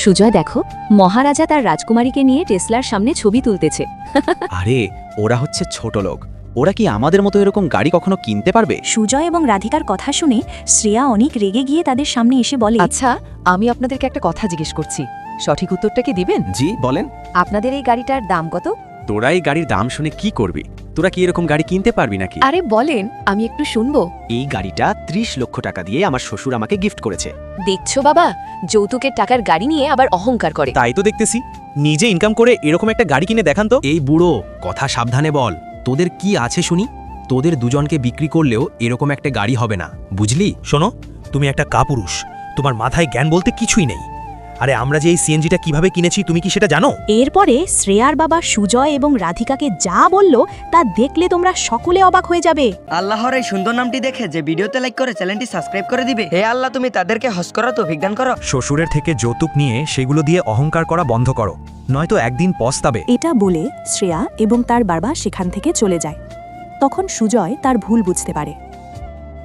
সুজয় দেখো, মহারাজা তার রাজকুমারীকে নিয়ে টেসলার সামনে ছবি তুলতেছে। আরে ওরা হচ্ছে ছোট লোক, ওরা কি আমাদের মতো এরকম গাড়ি কখনো কিনতে পারবে? সুজয় এবং রাধিকার কথা শুনে শ্রেয়া অনেক রেগে গিয়ে তাদের সামনে এসে বলে, আচ্ছা, আমি আপনাদেরকে একটা কথা জিজ্ঞেস করছি, সঠিক উত্তরটা কি দিবেন? জি বলেন। আপনাদের এই গাড়িটার দাম কত? তোরা এই গাড়ির দাম শুনে কি করবি? তোরা কি এরকম গাড়ি কিনতে পারবি নাকি? আরে বলেন, আমি একটু শুনবো। এই গাড়িটা 30 লক্ষ টাকা দিয়ে আমার শ্বশুর আমাকে গিফট করেছে। দেখছো বাবা, যৌতুকের টাকার গাড়ি নিয়ে আবার অহংকার করে। তাই তো দেখতেছি, নিজে ইনকাম করে এরকম একটা গাড়ি কিনে দেখান তো। এই বুড়ো, কথা সাবধানে বল। তোদের কি আছে শুনি? তোদের দুজনকে বিক্রি করলেও এরকম একটা গাড়ি হবে না, বুঝলি? শোনো, তুমি একটা কাপুরুষ, তোমার মাথায় জ্ঞান বলতে কিছুই নেই। আরে আমরা যে এই সিএনজিটা কিভাবে কিনেছি তুমি কি সেটা জানো? এরপরে শ্রেয়ার বাবা সুজয় এবং রাধিকাকে যা বলল তা দেখলে তোমরা সকলে অবাক হয়ে যাবে। আল্লাহর এই সুন্দর নামটি দেখে যে ভিডিওতে লাইক করে চ্যানেলটি সাবস্ক্রাইব করে দিবে। হে আল্লাহ, তুমি তাদেরকে হজ করা তৌফিক দান করো। শ্বশুরের থেকে যৌতুক নিয়ে সেগুলো দিয়ে অহংকার করা বন্ধ করো, নয়তো একদিন পস্তাবে। এটা বলে শ্রেয়া এবং তার বাবা সেখান থেকে চলে যায়। তখন সুজয় তার ভুল বুঝতে পারে।